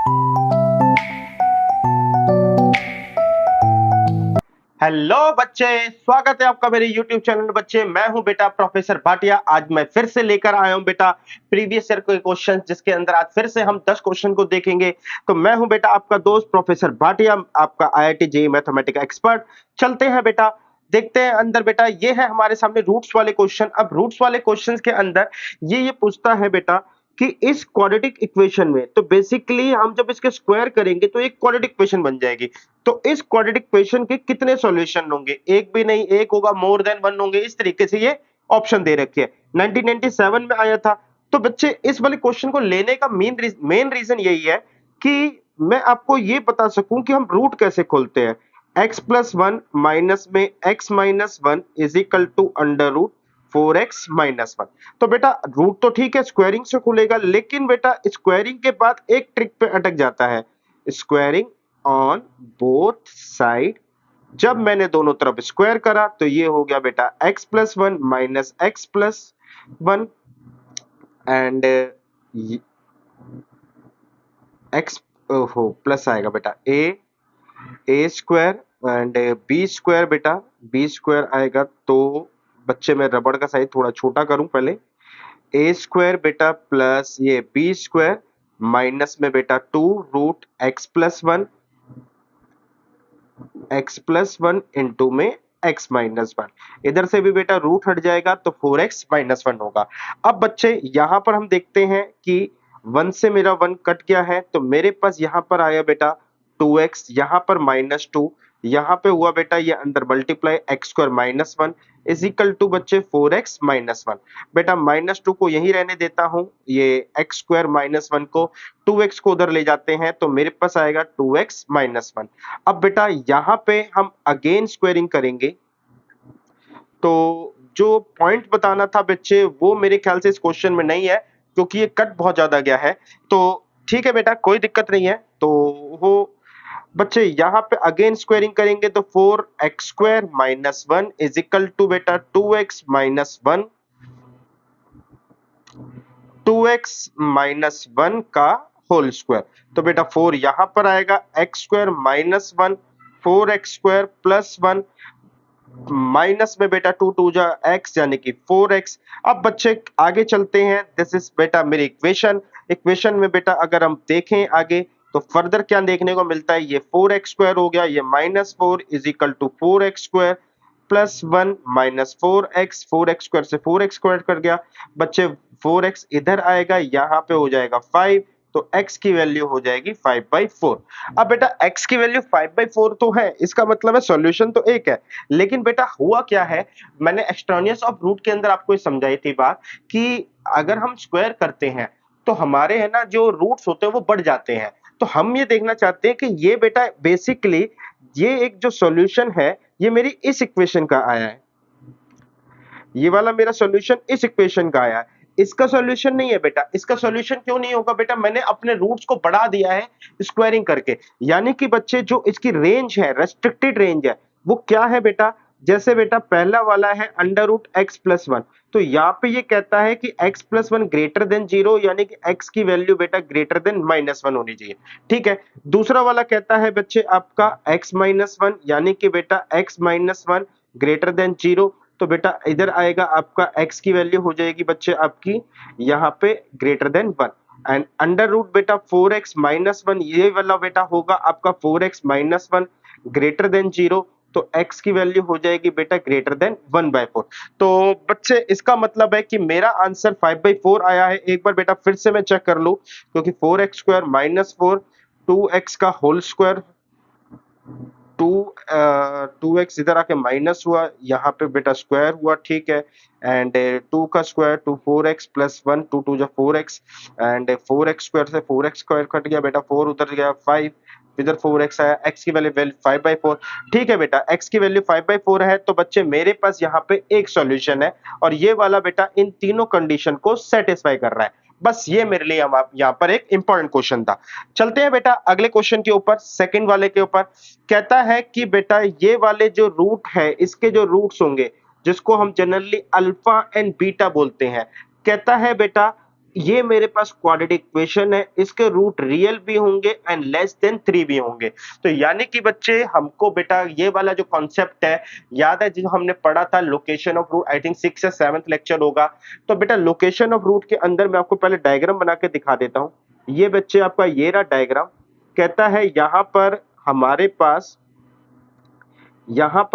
Hello बच्चे, स्वागत है आपका मेरे YouTube चैनल। बच्चे, मैं हूं बेटा प्रोफेसर भाटिया। आज मैं फिर से लेकर आया हूं बेटा प्रीवियस ईयर के क्वेश्चन, जिसके अंदर आज फिर से हम 10 क्वेश्चन को देखेंगे। तो मैं हूं बेटा आपका दोस्त प्रोफेसर भाटिया, आपका IIT जेईई मैथमेटिक्स एक्सपर्ट। चलते हैं बेटा, देखते हैं अंदर बेटा। ये है हमारे सामने रूट्स वाले क्वेश्चन। अब रूट्स वाले क्वेश्चंस के अंदर ये पूछता है बेटा कि इस क्वाड्रेटिक इक्वेशन में, तो बेसिकली हम जब इसके स्क्वायर करेंगे तो एक क्वाड्रेटिक इक्वेशन बन जाएगी। तो इस क्वाड्रेटिक इक्वेशन के कितने सॉल्यूशन होंगे? एक भी नहीं, एक होगा, मोर देन वन होंगे। इस तरीके से ये ऑप्शन दे रखे हैं। 1997 में आया था। तो बच्चे, इस वाले क्वेश्चन को लेने का मेन रीजन यही है कि मैं आपको ये बता सकूं कि हम रूट कैसे खोलते हैं। x प्लस वन माइनस में x minus one is equal to under root 4x minus one. तो बेटा रूट तो ठीक है, स्क्वायरिंग से खुलेगा, लेकिन बेटा स्क्वायरिंग के बाद एक ट्रिक पे अटक जाता है, स्क्वायरिंग ऑन बोथ साइड। जब मैंने दोनों तरफ स्क्वायर करा तो ये हो गया बेटा x plus one minus x plus one and x हो प्लस आएगा बेटा ए स्क्वायर एंड बी स्क्वायर। बेटा बी स्क्वायर आएगा तो बच्चे, मैं रबड़ का साइज थोड़ा छोटा करूं पहले। ए स्क्वायर बेटा प्लस ये बी स्क्वायर माइनस में बेटा 2 root X plus one into में x माइनस वन। इधर से भी बेटा रूट हट जाएगा तो 4x माइनस वन होगा। अब बच्चे यहां पर हम देखते हैं कि 1 से मेरा 1 कट गया है, तो मेरे पास यहां पर आया बेटा 2x, यहां पर माइनस 2, यहां पे हुआ बेटा ये अंदर multiply X square minus one is equal to बच्चे 4x माइनस वन। बेटा माइनस 2 को यहीं रहने देता हूं, ये एक्स स्क्वायर माइनस वन को 2x को उधर ले जाते हैं, तो मेरे पास आएगा 2x माइनस वन। अब बेटा यहां पे हम अगेन स्क्वायरिंग करेंगे, तो जो पॉइंट बताना था बच्चे वो मेरे ख्याल से इस क्वेश्चन में नहीं है, क्योंकि ये कट बहुत ज्यादा गया है। तो ठीक है बेटा, कोई दिक्कत नहीं है। तो वो बच्चे यहाँ पे अगेन स्क्वायरिंग करेंगे तो 4x square minus one is equal to बेटा 2x minus one, 2x minus one का होल स्क्वायर। तो बेटा 4 यहां पर आएगा, x square minus one, 4x square plus one, minus में बेटा 2 2 जा x यानी कि 4x। अब बच्चे आगे चलते हैं। दिस इज बेटा मेरी इक्वेशन में बेटा अगर हम देखें आगे तो फर्दर क्या देखने को मिलता है, ये 4x स्क्वायर हो गया, ये minus 4 is equal to 4x square plus one minus 4x, 4x square से 4x स्क्वायर कर गया बच्चे। 4x इधर आएगा, यहाँ पे हो जाएगा 5, तो x की वैल्यू हो जाएगी 5/4। अब बेटा x की वैल्यू 5/4 तो है, इसका मतलब है सॉल्यूशन तो एक है। लेकिन बेटा हुआ क्या है, मैंने एक्सट्रानियस ऑफ रूट के अंदर आपको समझाई थी बात कि अगर हम स्क्वायर करते हैं तो हमारे है ना जो रूट्स होते हैं वो बढ़ जाते हैं। तो हम ये देखना चाहते हैं कि ये बेटा बेसिकली ये एक जो सॉल्यूशन है ये मेरी इस इक्वेशन का आया है, ये वाला मेरा सॉल्यूशन इस इक्वेशन का आया है। इसका सॉल्यूशन नहीं है बेटा। इसका सॉल्यूशन क्यों नहीं होगा बेटा, मैंने अपने रूट्स को बढ़ा दिया है स्क्वायरिंग करके। यानी कि बच्चे जो इसकी रेंज है, रेस्ट्रिक्टेड रेंज है, वो क्या है बेटा, जैसे बेटा पहला वाला है under root X plus one, तो यहाँ पे ये कहता है कि x plus one greater than zero, यानी कि x की वैल्यू बेटा ग्रेटर देन माइनस वन होनी चाहिए। ठीक है। दूसरा वाला कहता है बच्चे आपका x माइनस वन, यानी कि बेटा x minus one greater than zero, तो बेटा इधर आएगा आपका x की वैल्यू हो जाएगी बच्चे आपकी यहाँ पे greater than one. And under root बेटा 4x माइनस वन, ये वाला बेटा होगा आपका 4x minus one greater than zero, तो x की वैल्यू हो जाएगी बेटा ग्रेटर देन 1/4। तो बच्चे इसका मतलब है कि मेरा आंसर 5/4 आया है। एक बार बेटा फिर से मैं चेक कर लूं, क्योंकि 4x स्क्वायर माइनस 4, 2x का होल स्क्वायर, 2x इधर आके माइनस हुआ, यहाँ पे बेटा स्क्वायर हुआ, ठीक है। एंड 2 का स्क्वायर 2 4x प्लस 1, 2 2 जा 4x एंड 4x स्क्वायर से 4x स्क्वायर कट गया बेटा, 4 उधर गया 5, इधर 4x आया, x की वैल्यू 5/4। ठीक है बेटा, x की वैल्यू 5/4 है, तो बच्चे मेरे पास यहाँ पे एक सॉल्यूशन है और ये वाला बेटा इन तीनों कंडीशन को सेटिस्फाई कर रहा है। बस ये मेरे लिए यहाँ पर एक इंपॉर्टेंट क्वेश्चन था। चलते हैं बेटा अगले क्वेश्चन के ऊपर, सेकंड वाले के ऊपर। कहता है कि बेटा ये वाले जो रूट है, इसके जो रूट्स होंगे जिसको हम जनरली अल्फा एंड बीटा बोलते हैं, कहता है बेटा ये मेरे पास क्वाड्रेटिक इक्वेशन है, इसके रूट रियल भी होंगे एंड लेस देन 3 भी होंगे। तो यानी कि बच्चे हमको बेटा ये वाला जो कॉन्सेप्ट है याद है जो हमने पढ़ा था location of root, I think 6th या 7th लेक्चर होगा। तो बेटा लोकेशन ऑफ रूट के अंदर मैं आपको पहले डायग्राम बना के दिखा देता हूँ। ये बच्चे आपका ये रहा डायग्राम, कहता है यहाँ पर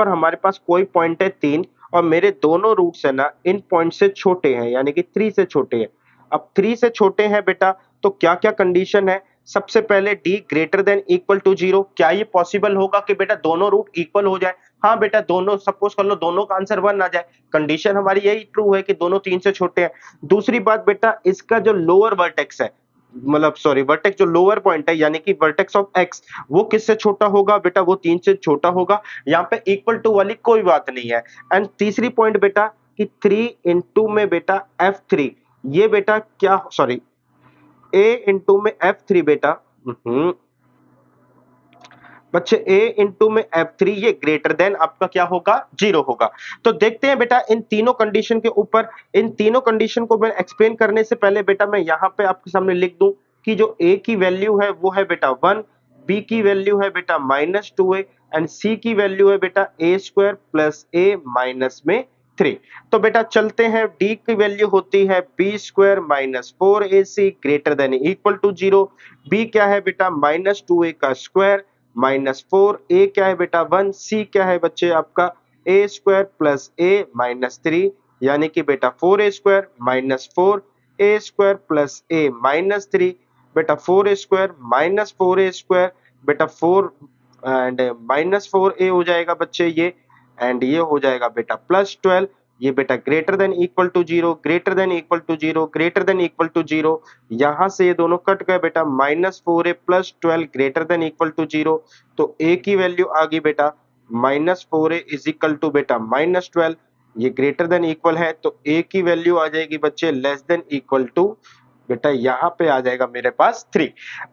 हमारे पास कोई पॉइंट है 3 और मेरे दोनों रूट्स है ना इन पॉइंट से छोटे हैं, यानी कि 3 से छोटे हैं। अब 3 से छोटे हैं बेटा, तो क्या क्या कंडीशन है? सबसे पहले d greater than equal to 0। क्या ये पॉसिबल होगा कि बेटा दोनों रूट इक्वल हो जाए? हाँ बेटा, दोनों सपोज कर लो दोनों का आंसर 1 आ जाए, कंडीशन हमारी यही ट्रू है कि दोनों 3 से छोटे हैं। दूसरी बात बेटा, इसका जो लोअर वर्टेक्स है, मतलब सॉरी वर्टेक्स जो लोअर पॉइंट है यानी कि वर्टेक्स ऑफ x, वो किससे छोटा होगा बेटा? वो 3 से छोटा होगा। यहाँ पे इक्वल टू वाली कोई बात नहीं है। एंड तीसरी पॉइंट बेटा कि 3 इंटू में बेटा f3, ये बेटा क्या सॉरी a इंटू में f3 बेटा, बच्चे a इंटू में f3 ये ग्रेटर देन आपका क्या होगा? 0 होगा। तो देखते हैं बेटा इन तीनों कंडीशन के ऊपर, इन तीनों कंडीशन को मैं एक्सप्लेन करने से पहले बेटा मैं यहाँ पे आपके सामने लिख दूं कि जो a की वैल्यू है वो है बेटा 1, b की वैल्यू है बेटा -2a एंड c की वैल्यू है बेटा a square plus a minus में 3। तो बेटा चलते हैं, d की वैल्यू होती है b square minus 4ac greater than equal to 0। b क्या है बेटा? -2a का स्क्वायर माइनस 4, ए क्या है बेटा 1, सी क्या है बच्चे आपका ए स्क्वायर प्लस ए माइनस 3, यानी कि बेटा 4a स्क्वायर माइनस 4 ए स्क्वायर प्लस ए माइनस 3, बेटा 4a square minus 4a square बेटा 4 एंड माइनस 4a हो जाएगा बच्चे ये, एंड ये हो जाएगा बेटा प्लस 12। ये बेटा greater than equal to 0, greater than equal to 0, greater than equal to 0, यहां से ये दोनों कट गए बेटा, -4a plus 12 greater than equal to 0। तो a की वैल्यू आ गई बेटा -4a इज इक्वल टू बेटा -12, ये ग्रेटर देन इक्वल है तो a की वैल्यू आ जाएगी बच्चे लेस देन इक्वल टू बेटा यहाँ पे आ जाएगा मेरे पास 3।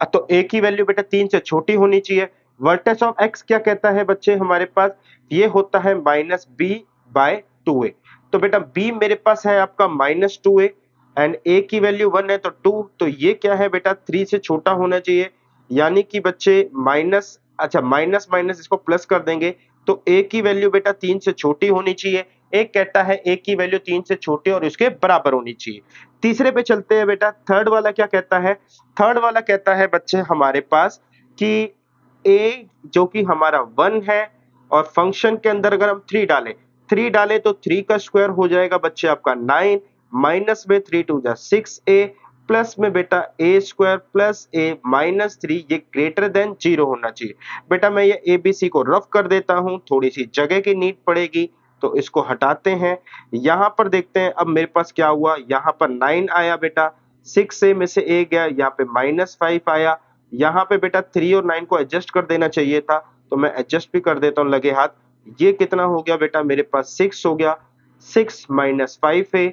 तो a की वैल्यू बेटा 3 से छोटी होनी चाहिए। वर्टेक्स ऑफ x क्या कहता है बच्चे हमारे पास? ये होता है -b/2a। तो बेटा b मेरे पास है आपका -2a एंड a की वैल्यू 1 है तो 2, तो ये क्या है बेटा 3 से छोटा होना चाहिए, यानी कि बच्चे माइनस, अच्छा माइनस माइनस इसको प्लस कर देंगे तो a की वैल्यू बेटा 3 से छोटी होनी चाहिए। एक कहता है a की वैल्यू 3 से छोटी और इसके बराबर होनी चाहिए। तीसरे पे चलते हैं बेटा, थर्ड वाला क्या कहता है? थर्ड वाला कहता है बच्चे हमारे पास कि a जो कि हमारा 1 है और फंक्शन के अंदर अगर हम 3 डालें तो 3 का स्क्वायर हो जाएगा बच्चे आपका 9, माइनस में 3 टू जा 6a प्लस में बेटा a square plus a minus 3, ये ग्रेटर देन 0 होना चाहिए। बेटा मैं ये abc को रफ कर देता हूं, थोड़ी सी जगह की नीड पड़ेगी तो इसको हटाते हैं। यहां पर देखते हैं अब मेरे पास क्या हुआ, यहां पर 9 आया बेटा, 6a में से a गया, यहाँ पे -5 आया, यहाँ पे बेटा 3 और 9 को एडजस्ट कर देना चाहिए था तो मैं एडजस्ट भी कर देता हूँ लगे हाथ। ये कितना हो गया बेटा मेरे पास 6 हो गया, 6 माइनस 5 है,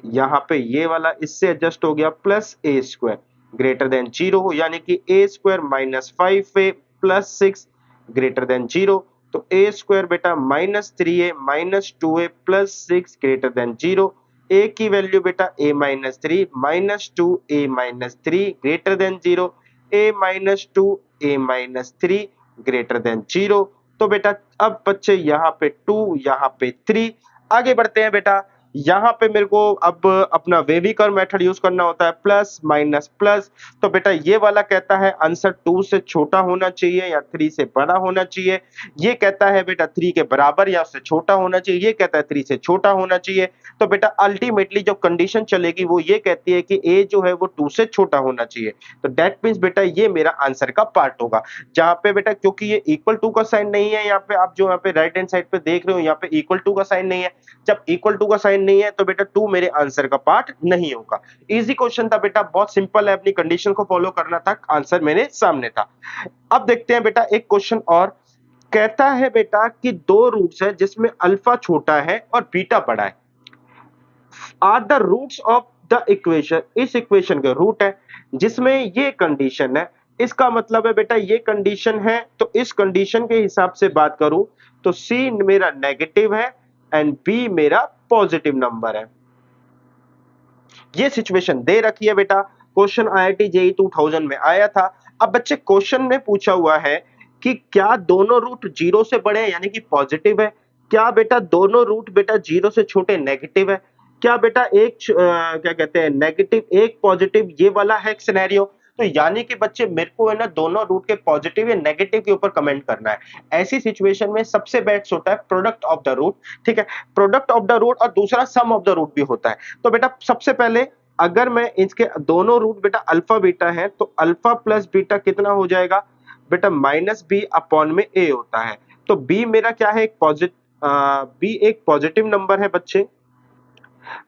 यहाँ पे ये वाला इससे एडजस्ट हो गया plus a square greater than 0 हो, यानी कि a square minus 5a plus 6 greater than 0। तो a स्क्वायर बेटा -3a minus 2a plus 6 greater than 0। a की वैल्यू बेटा a minus 3 minus 2 a minus 3 greater than 0, a minus 2 a minus 3 greater than 0। तो बेटा अब बच्चे यहाँ पे 2 यहाँ पे 3, आगे बढ़ते हैं बेटा। यहाँ पे मेरे को अब अपना वेवी कर्व मेथड यूज करना होता है, प्लस माइनस प्लस। तो बेटा ये वाला कहता है आंसर 2 से छोटा होना चाहिए या 3 से बड़ा होना चाहिए, ये कहता है बेटा 3 के बराबर या उससे छोटा होना चाहिए, ये कहता है 3 से छोटा होना चाहिए। तो बेटा अल्टीमेटली जो कंडीशन चलेगी वो ये कहती है कि a जो है वो 2 से छोटा होना चाहिए। तो दैट मीन्स बेटा ये मेरा आंसर का पार्ट होगा, जहां पे बेटा क्योंकि ये इक्वल टू का साइन नहीं है, यहाँ पे आप जो यहाँ पे राइट हैंड साइड पे देख रहे हो यहाँ पे इक्वल टू का साइन नहीं है, जब इक्वल टू का साइन नहीं है तो बेटा 2 मेरे आंसर का पार्ट नहीं होगा। इजी क्वेश्चन था बेटा, बहुत सिंपल है, अपनी कंडीशन को फॉलो करना था, आंसर मेरे सामने था। अब देखते हैं बेटा एक क्वेश्चन और, कहता है बेटा कि दो रूट्स है जिसमें अल्फा छोटा है और बीटा बड़ा है, are the roots of the equation, इस इक्वेशन के रूट है जिसमें ये कंडीशन है, इसका मतलब है बेटा ये कंडीशन है, तो इस कंडीशन के हिसाब से बात करूं तो सी मेरा नेगेटिव है एंड बी मेरा पॉजिटिव नंबर है। ये सिचुएशन दे रखी है बेटा, क्वेश्चन आईआईटी जेईई 2000 में आया था। अब बच्चे क्वेश्चन में पूछा हुआ है कि क्या दोनों रूट जीरो से बड़े हैं यानी कि पॉजिटिव है, क्या बेटा दोनों रूट बेटा जीरो से छोटे नेगेटिव है, क्या बेटा क्या कहते हैं नेगेटिव एक पॉजिटिव, ये वाला है सिनेरियो। तो यानी कि बच्चे मेरे को है ना दोनों रूट के पॉजिटिव या नेगेटिव के ऊपर कमेंट करना है। ऐसी सिचुएशन में सबसे बेस्ट होता है प्रोडक्ट ऑफ द रूट, ठीक है, प्रोडक्ट ऑफ द रूट, और दूसरा सम ऑफ द रूट भी होता है। तो बेटा सबसे पहले अगर मैं इसके दोनों रूट बेटा अल्फा बीटा है तो अल्फा प्लस बीटा कितना हो जाएगा बेटा, माइनस बी अपॉन में ए होता है। तो बी मेरा क्या है, बी एक पॉजिटिव नंबर है बच्चे,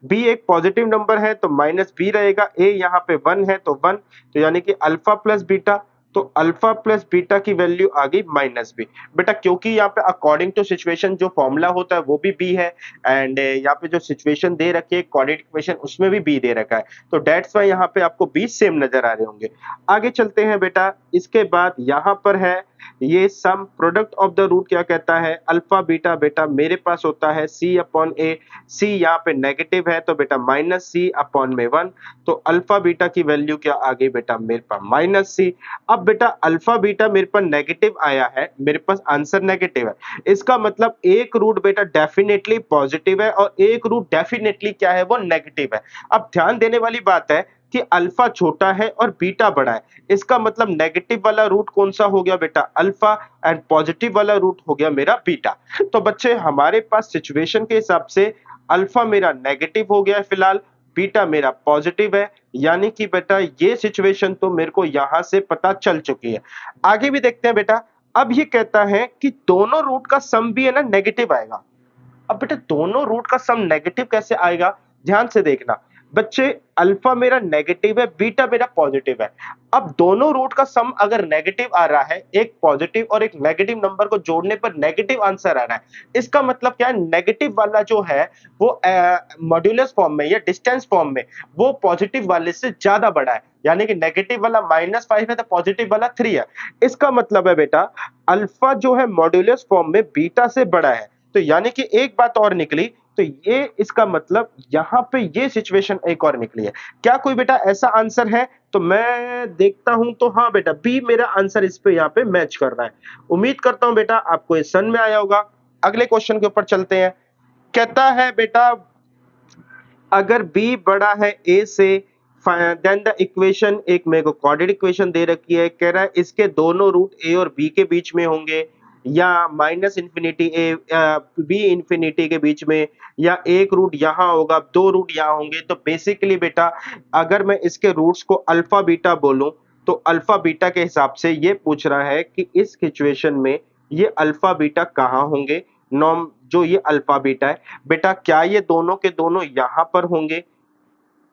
बी एक पॉजिटिव नंबर है तो माइनस बी रहेगा, ए यहाँ पे वन है तो वन, तो यानी कि अल्फा प्लस बीटा, तो अल्फा प्लस बीटा की वैल्यू आ गई माइनस बी। बेटा क्योंकि यहाँ पे अकॉर्डिंग टू सिचुएशन जो फॉर्मूला होता है वो भी बी है, एंड यहाँ पे जो सिचुएशन दे रखी है कोऑर्डिनेट इक्वेशन उसमें भी बी दे रखा है, तो डेट्स वाई यहाँ पे आपको बी सेम नजर आ रहे होंगे। आगे चलते हैं बेटा, इसके बाद यहाँ पर है ये some product of the root क्या कहता है, अल्फा बीटा बेटा मेरे पास होता है सी अपॉन ए, सी यहाँ पे नेगेटिव है तो बेटा माइनस सी अपॉन में वन, तो अल्फा बीटा की वैल्यू क्या आ गई बेटा मेरे पास माइनस सी। अब बेटा अल्फा बीटा मेरे पास नेगेटिव आया है, मेरे पास आंसर नेगेटिव है, इसका मतलब एक रूट बेटा डेफिनेटली पॉजिटिव है और एक रूट डेफिनेटली क्या है वो नेगेटिव है। अब ध्यान देने वाली बात है कि अल्फा छोटा है और बीटा बड़ा है, इसका मतलब नेगेटिव वाला रूट कौन सा हो गया बेटा अल्फा, एंड पॉजिटिव वाला रूट हो गया मेरा बीटा। तो बच्चे हमारे पास सिचुएशन के हिसाब से अल्फा मेरा नेगेटिव हो गया है फिलहाल, बीटा मेरा पॉजिटिव है, यानी कि बेटा ये सिचुएशन तो मेरे को यहां से पता चल चुकी है। आगे भी देखते हैं बेटा, अब ये कहता है कि दोनों रूट का सम भी है ना नेगेटिव आएगा। अब बेटा दोनों रूट का सम नेगेटिव कैसे आएगा, ध्यान से देखना बच्चे, अल्फा मेरा नेगेटिव है, बीटा मेरा पॉजिटिव है। अब दोनों रूट का सम अगर नेगेटिव आ रहा है, एक पॉजिटिव और एक नेगेटिव नंबर को जोड़ने पर नेगेटिव आंसर आ रहा है, इसका मतलब क्या है, नेगेटिव वाला जो है वो मॉड्यूलस फॉर्म में या डिस्टेंस फॉर्म में वो पॉजिटिव वाले से ज्यादा बड़ा है, यानी कि नेगेटिव वाला -5 है तो पॉजिटिव वाला 3 है। इसका मतलब है बेटा अल्फा जो है मॉड्यूलस फॉर्म में बीटा से बड़ा है, तो यानी कि एक बात और निकली, तो ये इसका मतलब यहां पे ये सिचुएशन एक और निकली है। क्या कोई बेटा ऐसा आंसर है, तो मैं देखता हूं, तो हाँ बेटा बी मेरा आंसर इस पे यहाँ पे मैच कर रहा है। उम्मीद करता हूं बेटा आपको ये समझ में आया होगा। अगले क्वेश्चन के ऊपर चलते हैं। कहता है बेटा अगर बी बड़ा है ए से, देन द इक्वेशन, एक मेरे को कोऑर्डिनेट इक्वेशन दे रखी है, कह रहा है इसके दोनों रूट ए और बी के बीच में होंगे, या minus infinity A B infinity के बीच में, या एक रूट यहाँ होगा दो रूट यहाँ होंगे। तो बेसिकली बेटा अगर मैं इसके रूट्स को अल्फा बीटा बोलूं तो अल्फा बीटा के हिसाब से ये पूछ रहा है कि इस सिचुएशन में ये अल्फा बीटा कहाँ होंगे, नॉर्म जो ये अल्फा बीटा है बेटा, क्या ये दोनों के दोनों यहाँ पर होंगे,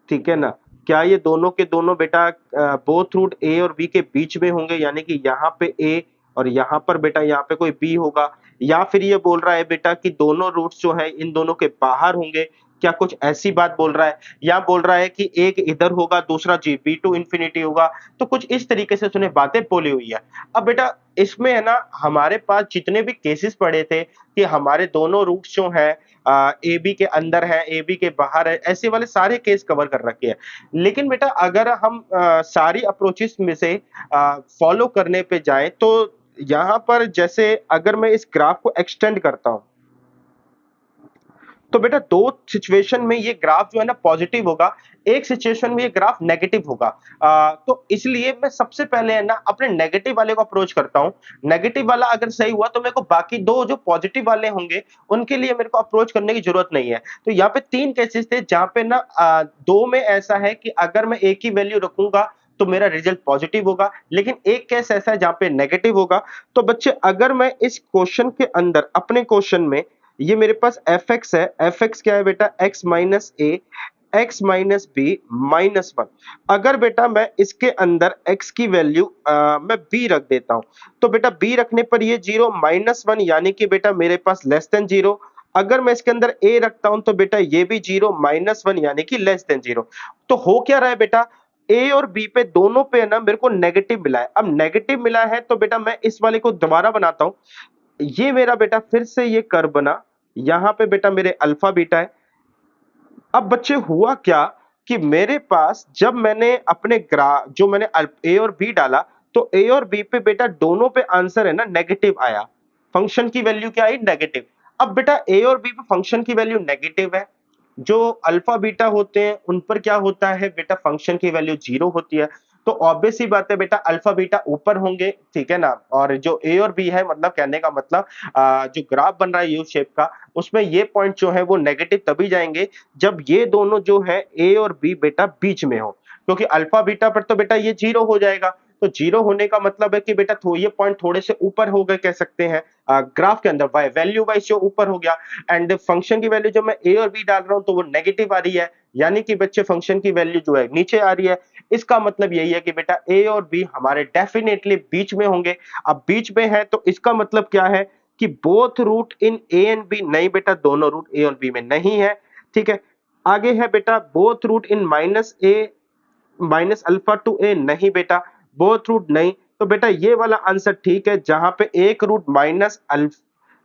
ठीक है ना, क्या ये दोनों के दोनों बेटा बोथ रूट ए और बी के बीच में होंगे, यानी कि यहाँ पे ए और यहाँ पर बेटा यहाँ पे कोई बी होगा, या फिर ये बोल रहा है बेटा कि दोनों रूट्स जो है इन दोनों के बाहर होंगे, क्या कुछ ऐसी बात बोल रहा है, या बोल रहा है कि एक इधर होगा दूसरा जी बी टू इंफिनिटी होगा, तो कुछ इस तरीके से उसने बातें बोली हुई है। अब बेटा इसमें है ना हमारे पास जितने भी केसेस पड़े थे कि हमारे दोनों रूट्स जो है ए बी के अंदर है ए बी के बाहर है, ऐसे वाले सारे केस कवर कर रखे हैं। लेकिन बेटा अगर हम सारी अप्रोचेस में से फॉलो करने पे जाएं तो यहाँ पर जैसे अगर मैं इस ग्राफ को एक्सटेंड करता हूं तो बेटा दो सिचुएशन में ये ग्राफ जो है ना पॉजिटिव होगा, एक सिचुएशन में ये ग्राफ नेगेटिव होगा। तो इसलिए मैं सबसे पहले है ना अपने नेगेटिव वाले को अप्रोच करता हूँ। नेगेटिव वाला अगर सही हुआ तो मेरे को बाकी दो जो पॉजिटिव वाले होंगे उनके लिए मेरे को अप्रोच करने की जरूरत नहीं है। तो यहाँ पे तीन केसेस थे जहां पे ना दो में ऐसा है कि अगर मैं एक ही वैल्यू रखूंगा तो मेरा रिजल्ट पॉजिटिव होगा, लेकिन एक केस ऐसा है जहां पे नेगेटिव होगा। तो बच्चे अगर मैं इस क्वेश्चन के अंदर अपने क्वेश्चन में ये मेरे पास एफ एक्स है, एफ एक्स क्या है बेटा x minus a x minus b minus one, अगर बेटा मैं इसके अंदर x की वैल्यू मैं b रख देता हूं तो बेटा b रखने पर ये जीरो माइनस वन, यानी कि बेटा मेरे पास लेस देन जीरो। अगर मैं इसके अंदर a रखता हूं तो बेटा ये भी जीरो माइनस वन यानी कि लेस देन जीरो। तो हो क्या रहा है बेटा, a और b पे दोनों पे ना मेरे को नेगेटिव मिला है। अब नेगेटिव मिला है तो बेटा मैं इस वाले को दोबारा बनाता हूं, ये मेरा बेटा फिर से ये कर्व बना, यहां पे बेटा मेरे अल्फा बीटा है। अब बच्चे हुआ क्या कि मेरे पास जब मैंने अपने ग्राफ जो मैंने ए और बी डाला, तो ए और बी पे बेटा दोनों पे आंसर है ना नेगेटिव आया। फंक्शन की वैल्यू क्या आई? नेगेटिव। अब बेटा ए और बी पे फंक्शन की वैल्यू नेगेटिव है, जो अल्फा बीटा होते हैं उन पर क्या होता है बेटा, फंक्शन की वैल्यू 0 होती है। तो ऑब्वियस सी बात है बेटा, अल्फा बीटा ऊपर होंगे, ठीक है ना। और जो ए और बी है, मतलब कहने का मतलब जो ग्राफ बन रहा है यू शेप का, उसमें ये पॉइंट जो है वो नेगेटिव तभी जाएंगे जब ये दोनों जो है ए और बी बेटा बीच में हो, क्योंकि अल्फा बीटा पर तो बेटा ये 0 हो जाएगा। तो 0 होने का मतलब है कि बेटा ये पॉइंट थोड़े से ऊपर हो गए, कह सकते हैं ग्राफ के अंदर वैल्यू वाइज जो ऊपर हो गया। एंड फंक्शन की वैल्यू जब मैं ए और बी डाल रहा हूं तो वो नेगेटिव आ रही है, यानी कि बच्चे फंक्शन की वैल्यू जो है नीचे आ रही है। इसका मतलब यही है कि बेटा ए और बी हमारे डेफिनेटली बीच में होंगे। अब बीच में है तो इसका मतलब क्या है कि both root in A and B, नहीं बेटा दोनों रूट ए और बी में नहीं है, ठीक है। आगे है बेटा बोथ रूट इन माइनस ए माइनस अल्फा टू ए, नहीं बेटा बोथ रूट नहीं। तो बेटा ये वाला आंसर ठीक है, जहां पे एक रूट माइनस अल्फा,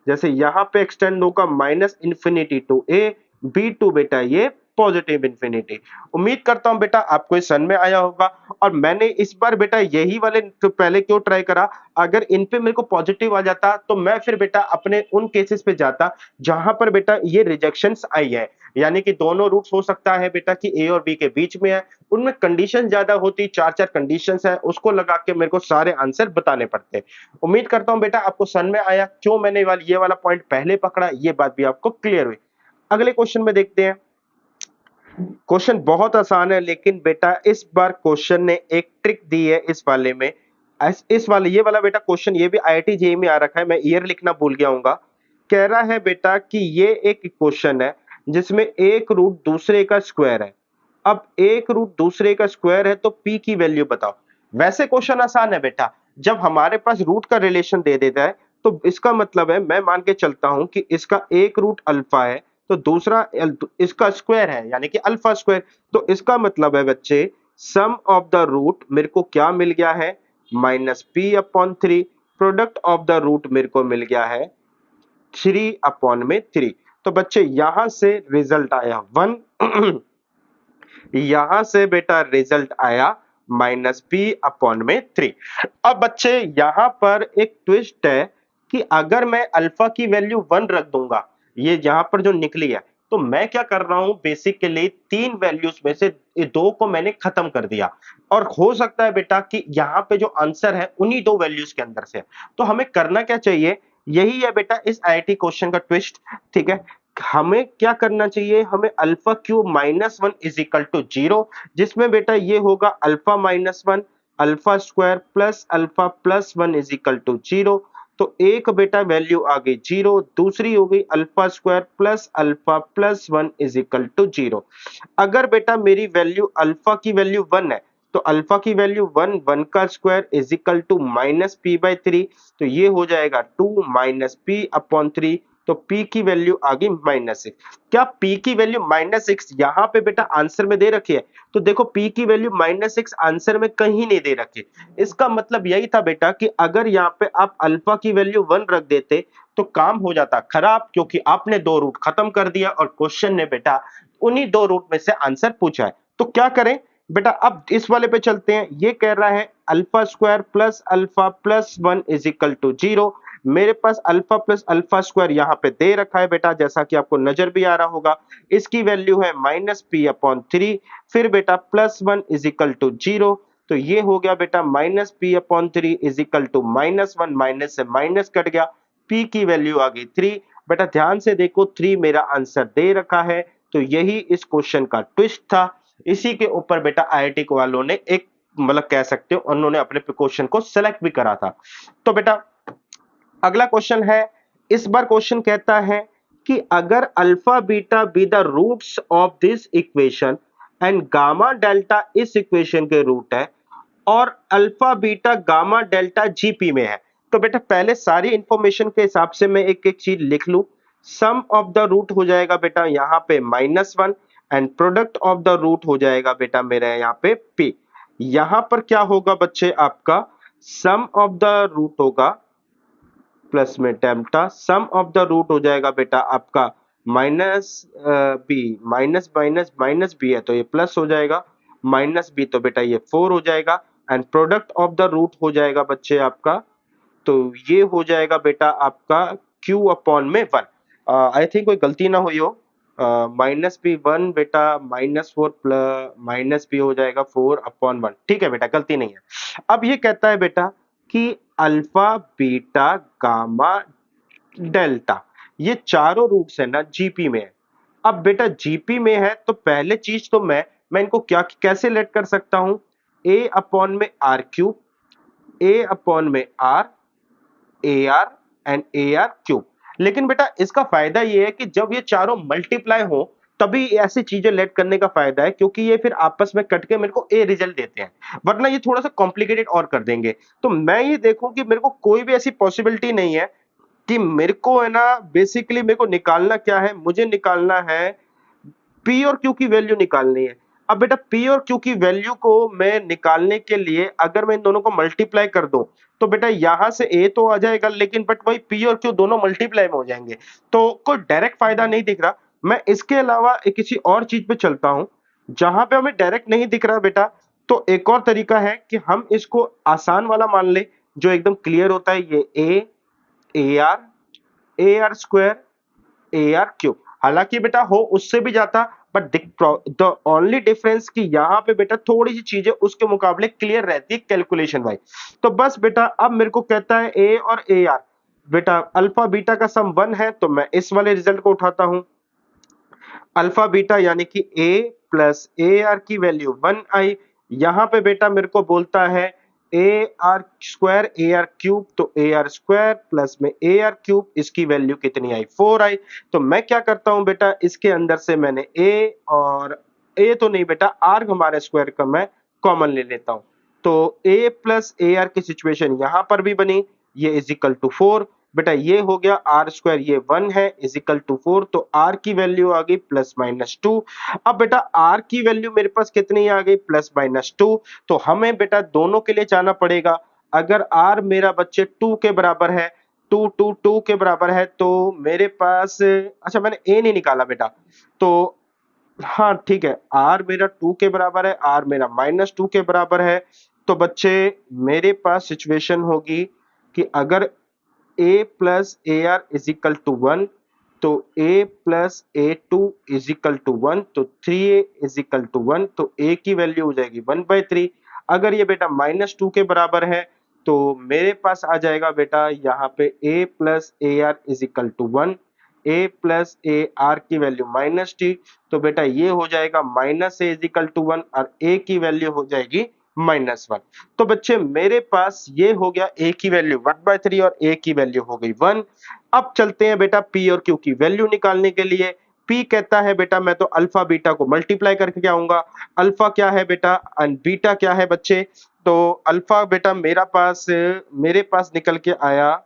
जैसे यहां पे एक्सटेंड होगा minus infinity to A, B to बेटा ये पॉजिटिव इंफिनिटी। उम्मीद करता हूं बेटा आपको ये समझ में आया होगा। और मैंने इस बार बेटा यही वाले तो पहले क्यों ट्राई करा, अगर इन पे मेरे को पॉजिटिव आ जाता तो मैं फिर बेटा अपने उन केसेस पे जाता जहां पर बेटा ये रिजेक्शंस आई है, यानी कि दोनों रूट्स हो सकता है बेटा कि ए और बी के बीच में है, उनमें कंडीशन ज्यादा होती, चार चार कंडीशंस है, उसको लगा के मेरे को सारे आंसर बताने पड़ते। उम्मीद करता हूं बेटा आपको समझ में आया क्यों मैंने ये वाला पॉइंट पहले पकड़ा, ये बात भी आपको क्लियर हुई। अगले क्वेश्चन में देखते हैं। क्वेश्चन बहुत आसान है, लेकिन बेटा इस बार क्वेश्चन ने एक ट्रिक दी है इस वाले में। इस वाले ये वाला बेटा क्वेश्चन ये भी आईआईटी जेईई में आ रखा है, मैं ईयर लिखना भूल गया हूंगा। कह रहा है बेटा कि ये एक क्वेश्चन है जिसमें एक रूट दूसरे का स्क्वायर है। अब एक रूट दूसरे का स्क्वायर है तो पी की वैल्यू बताओ। वैसे क्वेश्चन आसान है बेटा, जब हमारे पास रूट का रिलेशन दे देता है तो इसका मतलब है, मैं मान के चलता हूं कि इसका एक रूट अल्फा है तो दूसरा इसका स्क्वायर है, यानी कि अल्फा स्क्वायर। तो इसका मतलब है बच्चे, सम ऑफ द रूट मेरे को क्या मिल गया है, minus P upon 3। Product of the root मेरे को मिल गया है 3 अपॉन में 3। तो बच्चे यहां से रिजल्ट आया 1 यहां से बेटा रिजल्ट आया माइनस पी अपॉन में 3। अब बच्चे यहां पर एक ट्विस्ट है कि अगर मैं अल्फा की वैल्यू 1 रख दूंगा, ये यहां पर जो निकली है, तो मैं क्या कर रहा हूं, बेसिकली तीन वैल्यूज में से ये दो को मैंने खत्म कर दिया। और हो सकता है बेटा कि यहां पे जो आंसर है उन्हीं दो वैल्यूज के अंदर से है। तो हमें करना क्या चाहिए, यही है बेटा इस आईआईटी क्वेश्चन का ट्विस्ट, ठीक है। हमें क्या करना चाहिए, हमें alpha cube minus 1 is equal to 0, जिसमें बेटा ये होगा alpha minus 1 alpha square plus alpha plus 1 is equal to 0। तो एक बेटा वैल्यू आ गई 0, दूसरी हो गई alpha square plus alpha plus 1 is equal to 0। अगर बेटा मेरी वैल्यू अल्फा की वैल्यू 1 है तो अल्फा की वैल्यू 1, 1 का square is equal to minus P by 3। तो ये हो जाएगा 2 माइनस पी अपॉन 3। तो p की वैल्यू आ गई -6। क्या p की वैल्यू -6 यहां पे बेटा आंसर में दे रखी है? तो देखो p की वैल्यू -6 आंसर में कहीं नहीं दे रखी। इसका मतलब यही था बेटा कि अगर यहाँ पे आप अल्फा की वैल्यू 1 रख देते तो काम हो जाता खराब, क्योंकि आपने दो रूट खत्म कर दिया और क्वेश्चन ने बेटा उन्हीं दो रूट में से आंसर पूछा है। तो क्या करें बेटा, अब इस वाले पे चलते हैं। ये कह रहा है alpha square plus alpha plus 1 is equal to 0। मेरे पास अल्फा प्लस अल्फा स्क्वायर यहाँ पे दे रखा है बेटा, जैसा कि आपको नजर भी आ रहा होगा। इसकी वैल्यू है माइनस पी अपॉन 3, फिर बेटा प्लस 1 इज इक्वल टू 0। तो ये हो गया बेटा minus P upon 3 is equal to -1, minus से माइनस कट गया, पी की वैल्यू आ गई 3। बेटा ध्यान से देखो 3 मेरा आंसर दे रखा है। तो यही इस क्वेश्चन का ट्विस्ट था। इसी के ऊपर बेटा आईआईटी वालों ने एक मतलब कह सकते हो उन्होंने अपने क्वेश्चन को सेलेक्ट भी करा था। तो बेटा अगला क्वेश्चन है, इस बार क्वेश्चन कहता है कि अगर alpha beta be the roots of this equation and gamma delta इस इक्वेशन के रूट है और alpha beta gamma delta GP में है। तो बेटा पहले सारी इंफॉर्मेशन के हिसाब से मैं एक एक चीज लिख लूं। सम ऑफ द रूट हो जाएगा बेटा यहां पे -1 and product of the root हो जाएगा बेटा मेरा यहाँ पे p। यहां पर क्या होगा बच्चे, आपका सम ऑफ द रूट होगा प्लस में delta, sum of the root हो जाएगा बेटा आपका minus b, minus minus minus b है तो ये प्लस हो जाएगा, माइनस बी तो बेटा ये 4 हो जाएगा and product of the root हो जाएगा बच्चे आपका, तो ये हो जाएगा बेटा आपका q अपॉन में 1। आई थिंक कोई गलती ना हुई हो, माइनस बी 1 बेटा माइनस 4 प्लस माइनस बी हो जाएगा 4 अपॉन 1, ठीक है बेटा गलती नहीं है। अब ये कहता है बेटा कि अल्फा बीटा गामा डेल्टा ये चारों रूट्स है ना जीपी में है। अब बेटा जीपी में है तो पहले चीज तो मैं इनको क्या कैसे लेट कर सकता हूं, a अपॉन में आर क्यूब, a अपॉन में r, a r and a r cube. लेकिन बेटा इसका फायदा ये है कि जब ये चारों मल्टीप्लाई हो तभी ऐसी चीजें लेट करने का फायदा है, क्योंकि ये फिर आपस में कट के मेरे को ए रिजल्ट देते हैं, वरना ये थोड़ा सा कॉम्प्लिकेटेड और कर देंगे। तो मैं ये देखूं कि मेरे को कोई भी ऐसी पॉसिबिलिटी नहीं है कि मेरे को है ना, बेसिकली मेरे को निकालना क्या है, मुझे निकालना है पी और क्यू की वैल्यू निकालनी है। अब बेटा पी और क्यू की वैल्यू को मैं निकालने के लिए अगर मैं इन दोनों को मल्टीप्लाई कर दूं तो बेटा यहां से ए तो आ जाएगा, लेकिन बट वही पी और क्यू दोनों मल्टीप्लाई में हो जाएंगे, तो कोई डायरेक्ट फायदा नहीं दिख रहा। मैं इसके अलावा एक किसी और चीज पे चलता हूं जहां पे हमें डायरेक्ट नहीं दिख रहा बेटा। तो एक और तरीका है कि हम इसको आसान वाला मान ले जो एकदम क्लियर होता है, ये A R square A r cube. हालांकि बेटा हो उससे भी जाता, बट द ओनली डिफरेंस कि यहाँ पे बेटा थोड़ी सी चीजें उसके मुकाबले क्लियर रहती है कैलकुलेशन वाइज। तो बस बेटा अब मेरे को कहता है ए और ए आर, बेटा अल्फा बीटा का सम 1 है तो मैं इस वाले रिजल्ट को उठाता हूं, अल्फा बीटा यानी कि a प्लस ए आर की वैल्यू 1 आई। यहां पे बेटा मेरे को बोलता है A R square A r cube, तो ए आर स्क्वायर प्लस में ए आर क्यूब इसकी वैल्यू कितनी आई 4 आई। तो मैं क्या करता हूं बेटा, इसके अंदर से मैंने a और a तो नहीं बेटा r हमारे स्क्वायर का मैं कॉमन ले लेता हूं, तो a प्लस ए आर की सिचुएशन यहां पर भी बनी, ये इज इक्वल टू 4। बेटा ये हो गया आर स्क्वायर, ये 1 है इज इक्वल टू 4, तो आर की वैल्यू आ गई प्लस माइनस 2। अब बेटा आर की वैल्यू मेरे पास कितनी आ गई, प्लस माइनस 2। तो हमें बेटा दोनों के लिए जाना पड़ेगा। अगर आर मेरा बच्चे 2 के बराबर है, 2 के बराबर है, तो मेरे पास अच्छा मैंने ए नहीं निकाला बेटा, तो हाँ ठीक है, आर मेरा 2 के बराबर है, आर मेरा माइनस 2 के बराबर है। तो बच्चे मेरे पास सिचुएशन होगी कि अगर a plus a r is equal to 1, तो a plus a two is equal to 1, तो 3a इज इक्वल टू 1, तो a की वैल्यू हो जाएगी 1/3। अगर ये बेटा माइनस 2 के बराबर है तो मेरे पास आ जाएगा बेटा यहाँ पे a plus a r is equal to 1, a plus a r की वैल्यू माइनस टी, तो बेटा ये हो जाएगा minus a is equal to 1 और a की वैल्यू हो जाएगी -1। तो बच्चे मेरे पास ये हो गया a की वैल्यू 1/3 और a की वैल्यू हो गई 1। अब चलते हैं बेटा p और q की वैल्यू निकालने के लिए। p कहता है बेटा मैं तो अल्फा बीटा को मल्टीप्लाई करके आऊंगा। अल्फा क्या है बेटा और बीटा क्या है बच्चे, तो अल्फा बेटा मेरे पास निकल के आया,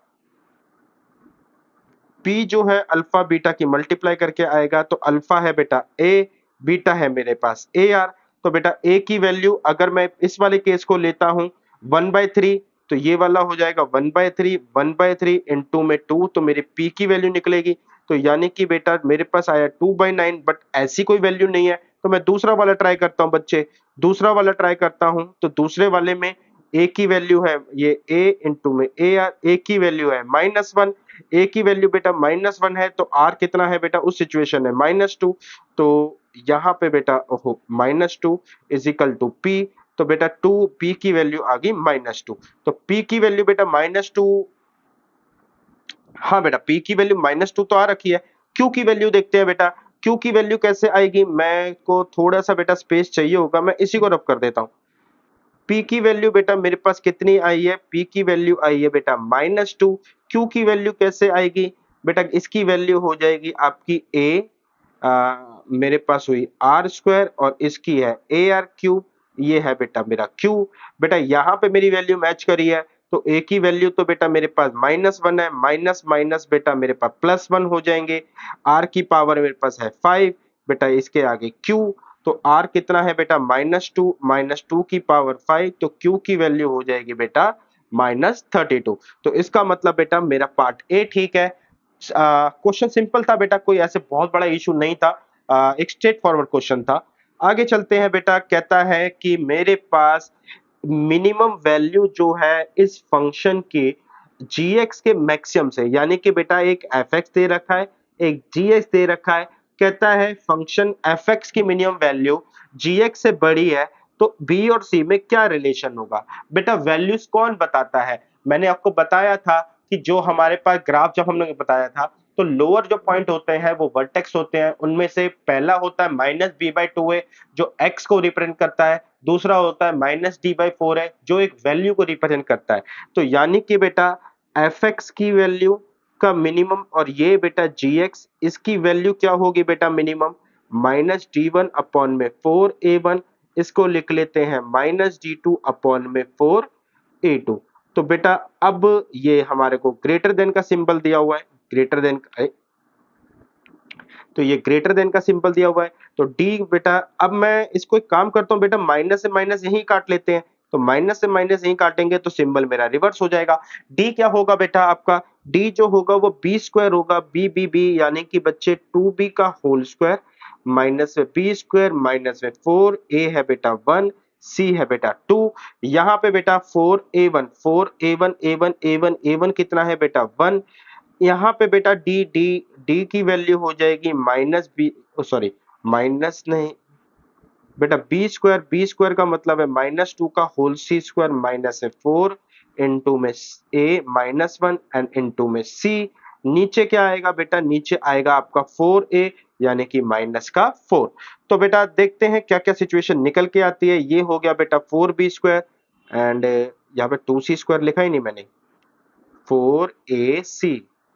p जो है अल्फा बीटा की मल्टीप्लाई करके आएगा, तो अल्फा है बेटा a, बीटा है मेरे पास ए आर। तो बेटा a की वैल्यू अगर मैं इस वाले केस को लेता हूं 1/3, तो ये वाला हो जाएगा 1/3, 1/3 इंटू में 2, तो मेरी p की वैल्यू निकलेगी। तो यानी कि बेटा मेरे पास आया 2/9, बट ऐसी कोई वैल्यू नहीं है, तो मैं दूसरा वाला ट्राई करता हूं बच्चे। दूसरा वाला ट्राई करता हूं तो दूसरे वाले में a की वैल्यू है ये a इंटू में ए आर, a की वैल्यू है -1, a की वैल्यू बेटा -1 है, तो r कितना है बेटा उस सिचुएशन है -2, तो यहाँ पे बेटा ओहो -2 इज इक्वल टू p, तो बेटा 2 p की वैल्यू आ गई -2, तो p की वैल्यू बेटा -2, हाँ बेटा p की वैल्यू -2 तो आ रखी है। q की वैल्यू देखते हैं बेटा, q की वैल्यू कैसे आएगी, मैं को थोड़ा सा बेटा स्पेस चाहिए होगा, मैं इसी को रब कर देता हूँ। p की वैल्यू बेटा मेरे पास कितनी आई है, p की वैल्यू आई है बेटा -2। q की वैल्यू कैसे आएगी बेटा, इसकी वैल्यू हो जाएगी आपकी मेरे पास हुई आर स्क्वायर और इसकी है ए आर क्यूब, ये है बेटा मेरा q। बेटा यहाँ पे मेरी वैल्यू मैच करी है, तो a की वैल्यू तो बेटा मेरे पास -1 है, माइनस माइनस बेटा मेरे पास +1 हो जाएंगे। r की पावर मेरे पास है 5, बेटा इसके आगे q, तो r कितना है बेटा -2 की पावर 5, तो q की वैल्यू हो जाएगी बेटा -32। तो इसका मतलब बेटा मेरा पार्ट ए ठीक है। क्वेश्चन सिंपल था बेटा, कोई ऐसे बहुत बड़ा इशू नहीं था, एक स्ट्रेट फॉरवर्ड क्वेश्चन था। आगे चलते हैं बेटा, कहता है कि मेरे पास मिनिमम वैल्यू जो है इस फंक्शन के gx के मैक्सिमम से, यानी कि बेटा एक fx दे रखा है, एक gx दे रखा है, कहता है फंक्शन fx की मिनिमम वैल्यू gx से बड़ी है तो b और c में क्या रिलेशन होगा। बेटा वैल्यूज कौन बताता है, मैंने आपको बताया था कि जो हमारे पास ग्राफ जब हमने बताया था तो लोअर जो पॉइंट होते हैं वो वर्टेक्स होते हैं, उनमें से पहला होता है माइनस बी बाई टू है जो x को रिप्रेजेंट करता है, दूसरा होता है माइनस डी बाई फोर है जो एक वैल्यू को रिप्रेजेंट करता है। तो यानी कि बेटा एफ एक्स की वैल्यू का मिनिमम और ये बेटा जी एक्स, इसकी वैल्यू क्या होगी बेटा minimum minus D one upon में फोर ए वन, इसको लिख लेते हैं माइनस डी टू अपॉन में फोर ए टू। तो बेटा अब ये हमारे को ग्रेटर देन का सिंबल दिया हुआ है, ग्रेटर देन, तो ये ग्रेटर देन का सिंबल दिया हुआ है। तो डी बेटा, अब मैं इसको एक काम करता हूं बेटा, माइनस से माइनस यहीं काट लेते हैं, तो माइनस से माइनस यहीं काटेंगे तो सिंबल मेरा रिवर्स हो जाएगा। डी क्या होगा बेटा आपका, डी जो होगा वो बी स्क्वायर होगा, बी बी बी यानी कि बच्चे टू बी का होल स्क्वायर माइनस में बी स्क्वायर माइनस में फोर, ए है बेटा वन, सी है बेटा टू, यहाँ पे बेटा फोर ए वन, फोर ए वन ए वन ए वन ए वन कितना है बेटा वन, यहाँ पे बेटा डी डी डी की वैल्यू हो जाएगी माइनस बी, सॉरी माइनस नहीं बेटा बी स्क्वायर का मतलब है माइनस टू का होल सी स्क्वायर माइनस है फोर, इनटू में ए माइनस वन एंड इनटू में सी, नीचे क्या आएगा बेटा, नीचे आएगा आपका फोर ए यानी कि माइनस का फोर। तो बेटा देखते हैं क्या क्या सिचुएशन निकल के आती है। ये हो गया बेटा फोर बी स्क्वायर एंड यहाँ पे टू सी स्क्वायर लिखा ही नहीं मैंने, फोर ए सी,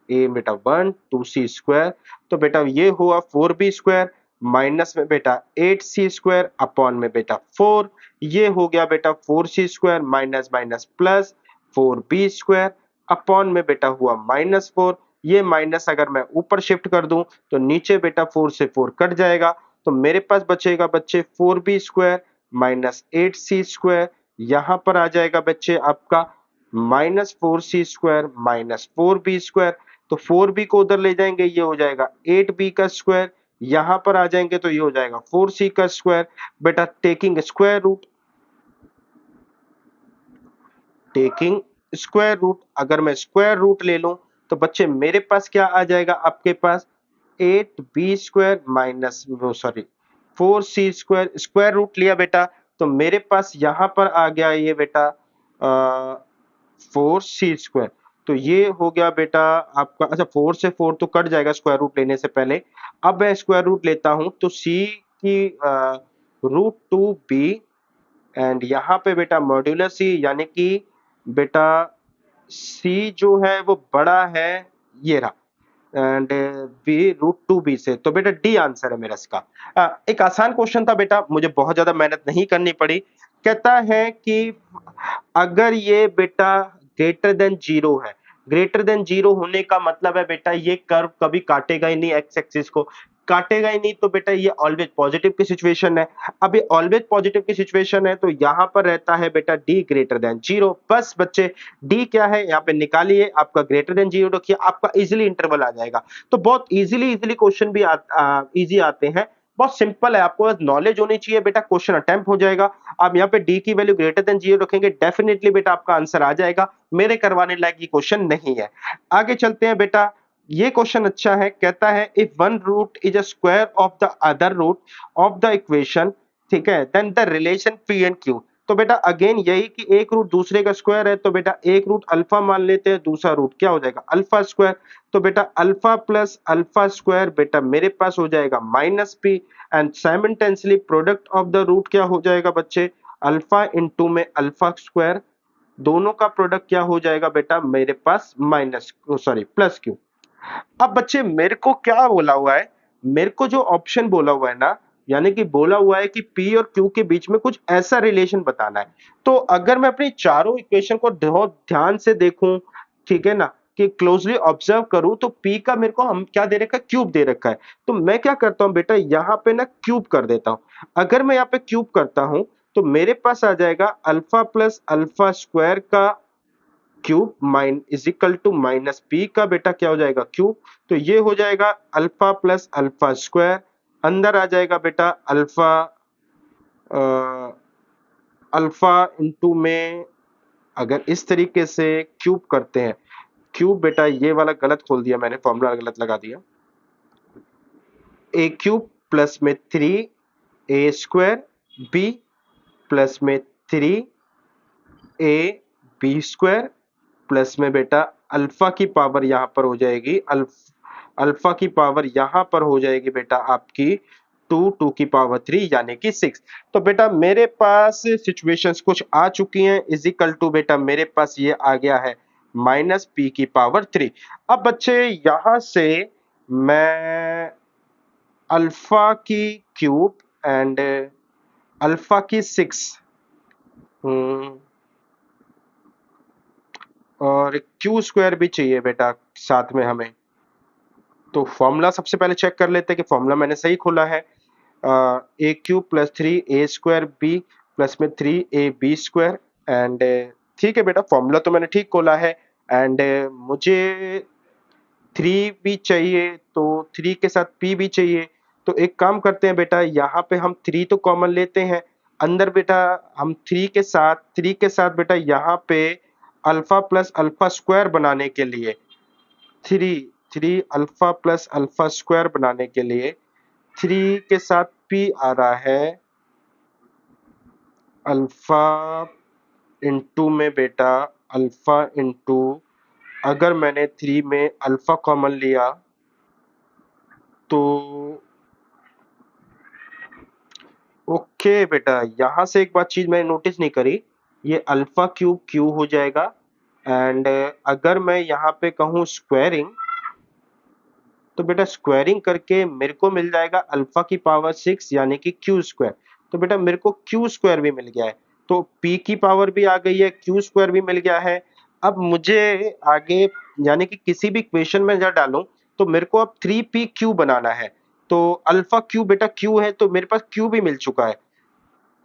ए बेटा वन टू सी स्क्वायर, तो बेटा ये हुआ फोर बी स्क्वायर माइनस में बेटा एट सी स्क्वायर अपॉन में बेटा फोर, ये हो गया बेटा four c square minus minus plus four b square upon में बेटा हुआ माइनस फोर, ये माइनस अगर मैं ऊपर शिफ्ट कर दूं तो नीचे बेटा फोर से फोर कट जाएगा, तो मेरे पास बचेगा बच्चे four b square minus eight c square, यहां पर आ जाएगा बच्चे आपका minus four c square minus four b square, तो फोर बी को उधर ले जाएंगे ये हो जाएगा एट बी का स्क्वायर, यहां पर आ जाएंगे तो ये हो जाएगा फोर सी का स्क्वायर, बेटा taking square root, taking square root, अगर मैं स्क्वायर रूट ले लूं तो बच्चे मेरे पास क्या आ जाएगा आपके पास एट बी स्क्वायर माइनस वो sorry four c square, square root लिया बेटा तो मेरे पास यहां पर आ गया ये बेटा फोर सी स्क्वायर, तो ये हो गया बेटा आपका, अच्छा फोर से फोर तो कट जाएगा स्क्वायर रूट लेने से पहले, अब मैं स्क्वायर रूट लेता हूं तो सी की रूट टू बी एंड यहाँ पे बेटा मॉड्यूलर सी यानी कि बेटा सी जो है वो बड़ा है, ये रहा and b root two b से, तो बेटा डी आंसर है मेरा इसका। एक आसान क्वेश्चन था बेटा, मुझे बहुत ज्यादा मेहनत नहीं करनी पड़ी। कहता है कि अगर ये बेटा ग्रेटर देन जीरो है, ग्रेटर देन जीरो होने का मतलब है बेटा ये कर्व कभी काटेगा ही नहीं, एक्स एक्सिस को काटेगा ही नहीं, तो बेटा ये ऑलवेज पॉजिटिव की सिचुएशन है। अब ये ऑलवेज पॉजिटिव की सिचुएशन है तो यहां पर रहता है बेटा डी ग्रेटर देन जीरो, बस बच्चे डी क्या है यहाँ पे निकालिए, आपका ग्रेटर देन जीरो रखिए, आपका इजिली इंटरवल आ जाएगा। तो बहुत इजिली इजिली क्वेश्चन भी इजी आते हैं, बहुत सिंपल है, आपको नॉलेज होनी चाहिए बेटा, क्वेश्चन अटेम्प्ट हो जाएगा। आप यहाँ पे डी की वैल्यू ग्रेटर देन जीरो रखेंगे, डेफिनेटली बेटा आपका आंसर आ जाएगा, मेरे करवाने लायक ये क्वेश्चन नहीं है। आगे चलते हैं बेटा, ये क्वेश्चन अच्छा है, कहता है if one root is a square of the other root of the equation, ठीक है, then the relation p and q. तो बेटा अगेन यही कि एक रूट दूसरे का स्क्वायर है, तो बेटा एक रूट अल्फा मान लेते हैं, दूसरा रूट क्या हो जाएगा अल्फा स्क्वायर, तो बेटा अल्फा प्लस अल्फा स्क्वायर बेटा मेरे पास हो जाएगा minus p and simultaneously product of the root क्या हो जाएगा बच्चे अल्फा इनटू में अल्फा स्क्वायर, दोनों का प्रोडक्ट क्या हो जाएगा बेटा मेरे पास माइनस सॉरी प्लस क्यू। अब बच्चे मेरे को क्या बोला हुआ है, मेरे को जो ऑप्शन बोला हुआ है ना, यानी कि बोला हुआ है कि P और Q के बीच में कुछ ऐसा रिलेशन बताना है। तो अगर मैं अपनी चारों इक्वेशन को बहुत ध्यान से देखूं, ठीक है ना, कि क्लोजली ऑब्जर्व करूं, तो P का मेरे को हम क्या दे रखा है, क्यूब दे रखा है, तो मैं क्या करता हूं बेटा यहाँ पे ना क्यूब कर देता हूं। अगर मैं यहाँ पे क्यूब करता हूं तो मेरे पास आ जाएगा अल्फा प्लस अल्फा स्क्वायर का cube mine is equal to minus p का बेटा क्या हो जाएगा क्यूब, तो ये हो जाएगा अल्फा प्लस अल्फा स्क्वायर, अंदर आ जाएगा बेटा अल्फा अल्फा इंटू में अगर इस तरीके से क्यूब करते हैं, क्यूब बेटा ये वाला गलत खोल दिया मैंने, फॉर्मूला गलत लगा दिया, ए क्यूब प्लस में 3 ए स्क्वायर बी प्लस में 3 ए बी स्क्वायर प्लस में बेटा अल्फा की पावर यहां पर हो जाएगी अल्फा की पावर यहां पर हो जाएगी बेटा आपकी 2 की पावर 3 यानी कि 6। तो बेटा मेरे पास सिचुएशंस कुछ आ चुकी हैं, इज इक्वल टू बेटा मेरे पास ये आ गया है माइनस पी की पावर 3। अब बच्चे यहां से मैं अल्फा की क्यूब एंड अल्फा की 6 और क्यू स्क्वायर भी चाहिए बेटा साथ में हमें। तो फॉर्मूला सबसे पहले चेक कर लेते हैं कि फॉर्मूला मैंने सही खोला है। ए क्यूब प्लस 3 ए स्क्वायर बी प्लस में 3 ए बी स्क्वायर एंड ठीक है बेटा, फॉर्मूला तो मैंने ठीक खोला है एंड मुझे 3 भी चाहिए, तो 3 के साथ p भी चाहिए। तो एक काम करते हैं बेटा, यहाँ पे हम 3 तो कॉमन लेते हैं अंदर बेटा, हम 3 के साथ बेटा यहाँ पे अल्फा प्लस अल्फा स्क्वायर बनाने के लिए 3 अल्फा प्लस अल्फा स्क्वायर बनाने के लिए 3 के साथ p आ रहा है अल्फा इंटू में बेटा अल्फा इंटू, अगर मैंने 3 में अल्फा कॉमन लिया तो ओके बेटा, यहां से एक बात चीज मैंने नोटिस नहीं करी, ये अल्फा क्यूब क्यू हो जाएगा एंड अगर मैं यहाँ पे कहूँ स्क्वायरिंग, तो बेटा स्क्वायरिंग करके मेरे को मिल जाएगा अल्फा की पावर 6 यानी कि क्यू स्क्वायर। तो बेटा मेरे को क्यू स्क्वायर भी मिल गया है, तो पी की पावर भी आ गई है, क्यू स्क्वायर भी मिल गया है। अब मुझे आगे यानी कि किसी भी इक्वेशन में जब डालूं तो मेरे को अब 3p क्यू बनाना है, तो अल्फा क्यू बेटा क्यू है तो मेरे पास क्यू भी मिल चुका है।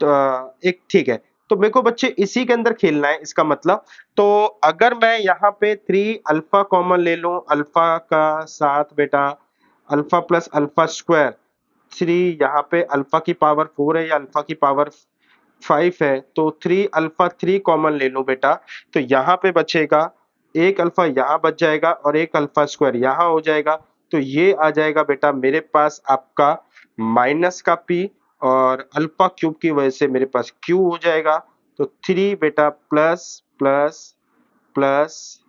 तो एक ठीक है, तो मेरे को बच्चे इसी के अंदर खेलना है इसका मतलब। तो अगर मैं यहाँ पे 3 अल्फा कॉमन ले लूं, अल्फा का साथ बेटा अल्फा प्लस अल्फा स्क्वायर 3, यहाँ पे अल्फा की पावर 4 है या अल्फा की पावर 5 है, तो 3 अल्फा 3 कॉमन ले लूं बेटा, तो यहाँ पे बचेगा एक अल्फा यहाँ बच जाएगा और एक अल्फा स्क्वायर यहाँ हो जाएगा। तो ये आ जाएगा बेटा मेरे पास आपका माइनस का पी और अल्फा क्यूब की वजह से मेरे पास क्यू हो जाएगा। तो 3 बेटा प्लस प्लस प्लस,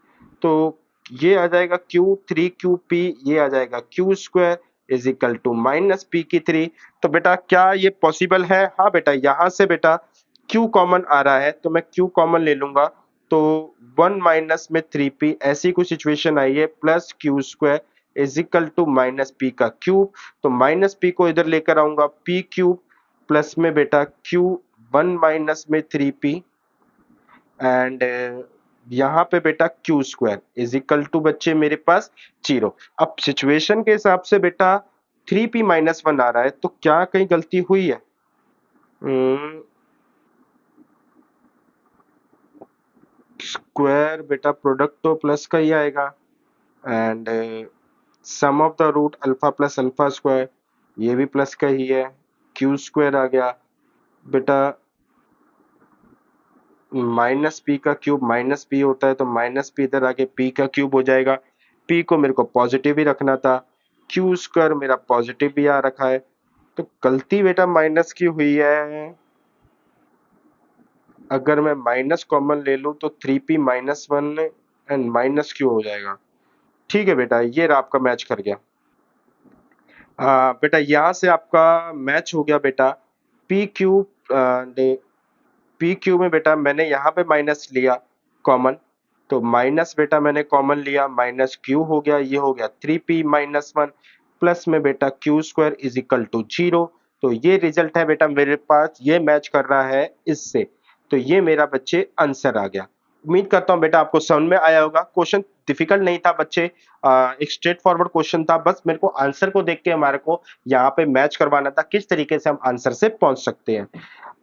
तो ये आ जाएगा क्यू 3 क्यू पी, ये आ जाएगा q square is equal to minus p की 3। तो बेटा क्या ये पॉसिबल है? हाँ बेटा, यहाँ से बेटा क्यू कॉमन आ रहा है तो मैं क्यू कॉमन ले लूंगा, तो 1 माइनस में 3p ऐसी कुछ सिचुएशन आई है, plus q square is equal to minus p का क्यूब। तो माइनस पी को इधर लेकर आऊंगा, पी क्यूब प्लस में बेटा क्यू 1 माइनस में 3p एंड यहाँ पे बेटा q square is equal to बच्चे मेरे पास 0। अब सिचुएशन के हिसाब से बेटा 3p माइनस 1 आ रहा है, तो क्या कहीं गलती हुई है? स्क्वायर बेटा प्रोडक्ट तो प्लस का ही आएगा and sum of the root alpha plus alpha square ये भी प्लस का ही है, क्यू स्क्वायर आ गया बेटा, माइनस पी का क्यूब माइनस पी होता है तो माइनस पी इधर आके पी का क्यूब हो जाएगा, पी को मेरे को पॉजिटिव ही रखना था, क्यू स्क्वायर मेरा पॉजिटिव भी आ रखा है, तो गलती बेटा माइनस की हुई है। अगर मैं माइनस कॉमन ले लूं तो 3p minus 1 and minus Q हो जाएगा। ठीक है बेटा, ये रहा आपका मैच कर गया। बेटा यहाँ से आपका मैच हो गया बेटा, पी क्यूब पी क्यू में बेटा मैंने यहाँ पे माइनस लिया कॉमन, तो माइनस बेटा मैंने कॉमन लिया, माइनस क्यू हो गया, ये हो गया 3p माइनस 1 प्लस में बेटा q square is equal to 0। तो ये रिजल्ट है बेटा मेरे पास, ये मैच कर रहा है इससे, तो ये मेरा बच्चे आंसर आ गया। उम्मीद करता हूँ बेटा आपको समझ में आया होगा। क्वेश्चन डिफिकल्ट नहीं था बच्चे, एक स्ट्रेट फॉरवर्ड क्वेश्चन था, बस मेरे को आंसर को देख के हमारे को यहाँ पे मैच करवाना था किस तरीके से हम आंसर से पहुंच सकते हैं।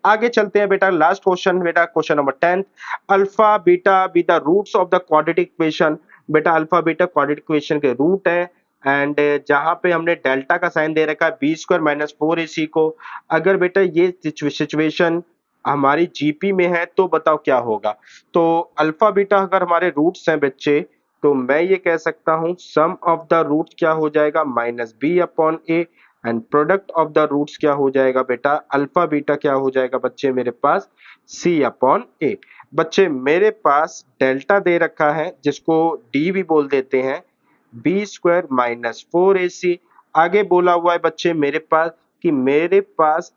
आगे चलते हैं बेटा, लास्ट क्वेश्चन बेटा, question number 10th। Alpha beta be the roots of the quadratic equation. बेटा अल्फा बीटा क्वाड्रेटिक इक्वेशन के रूट है, एंड जहां पे हमने डेल्टा का साइन दे रखा है बी स्क्वायर माइनस 4ac को। अगर बेटा ये सिचुएशन हमारी जीपी में है तो बताओ क्या होगा। तो अल्फा बीटा अगर हमारे रूट्स हैं बच्चे, तो मैं ये कह सकता हूं सम ऑफ द रूट क्या हो जाएगा, minus b upon a, and product of the roots क्या हो जाएगा बेटा, अल्फा बीटा क्या हो जाएगा बच्चे मेरे पास, सी अपॉन ए। बच्चे मेरे पास डेल्टा दे रखा है जिसको डी भी बोल देते हैं, बी स्क्वायर माइनस 4ac। आगे बोला हुआ है बच्चे मेरे पास कि मेरे पास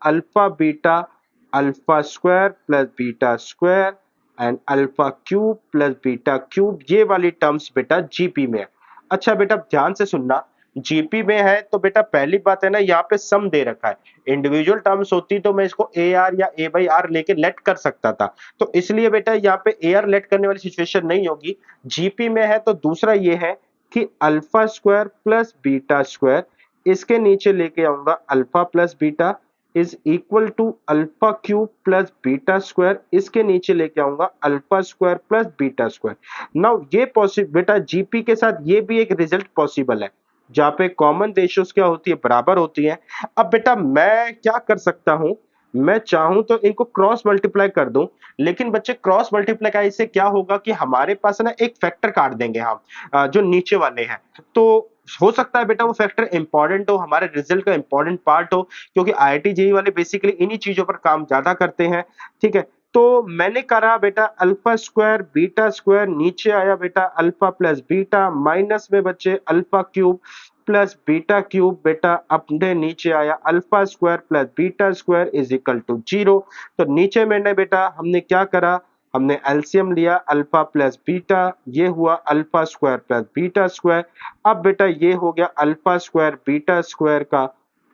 alpha square plus beta square and alpha cube plus beta cube, ये वाली टर्म्स बेटा जीपी में है। अच्छा बेटा ध्यान से सुनना, जीपी में है तो बेटा पहली बात है ना, यहाँ पे सम दे रखा है। इंडिविजुअल टर्म्स होती तो मैं इसको ए आर या ए बाई आर लेके लेट कर सकता था, तो इसलिए बेटा यहाँ पे ए आर लेट करने वाली सिचुएशन नहीं होगी। जीपी में है तो दूसरा ये है कि alpha square plus beta square, इसके नीचे लेके आऊंगा alpha plus beta is equal to alpha cube plus beta square, इसके नीचे लेके आऊंगा alpha square plus beta square. Now ये पॉसिबल बेटा जीपी के साथ ये भी एक रिजल्ट पॉसिबल है जहां पे कॉमन रेशियोज क्या होती है, बराबर होती है। अब बेटा मैं क्या कर सकता हूं, मैं चाहूं तो इनको क्रॉस मल्टीप्लाई कर दूं, लेकिन बच्चे क्रॉस मल्टीप्लाई से क्या होगा कि हमारे पास ना एक फैक्टर काट देंगे हम, जो नीचे वाले हैं। तो हो सकता है बेटा वो फैक्टर इंपॉर्टेंट हो, हमारे रिजल्ट का इंपॉर्टेंट पार्ट हो, क्योंकि आईआईटी जेईई वाले बेसिकली इन्हीं चीजों पर काम ज्यादा करते हैं। ठीक है, तो मैंने करा बेटा अल्फा स्क्वायर बीटा स्क्वायर, नीचे आया बेटा अल्फा प्लस बीटा, माइनस में बच्चे alpha cube plus beta cube, बेटा अपने नीचे आया alpha square plus beta square is equal to 0। तो नीचे मैंने बेटा हमने क्या करा, हमने एलसीएम लिया अल्फा प्लस बीटा, ये हुआ alpha square plus beta square. अब बेटा ये हो गया अल्फा स्क्वायर बीटा स्क्वायर का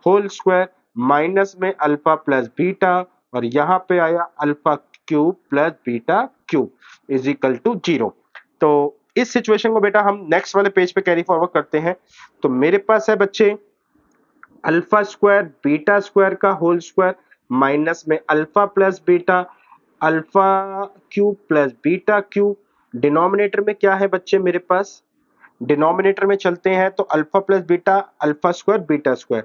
होल स्क्वायर, माइनस में अल्फा प्लस बीटा, और यहाँ पे आया alpha cube plus beta cube is equal to 0। तो इस सिचुएशन को बेटा हम नेक्स्ट वाले पेज पे कैरी फॉरवर्ड करते हैं। तो मेरे पास है बच्चे अल्फा स्क्वायर बीटा स्क्वायर का होल स्क्वायर, माइनस में alpha plus beta alpha cube plus beta cube. Denominator में क्या है बच्चे मेरे पास, डिनोमिनेटर में चलते हैं तो alpha plus beta alpha square beta square,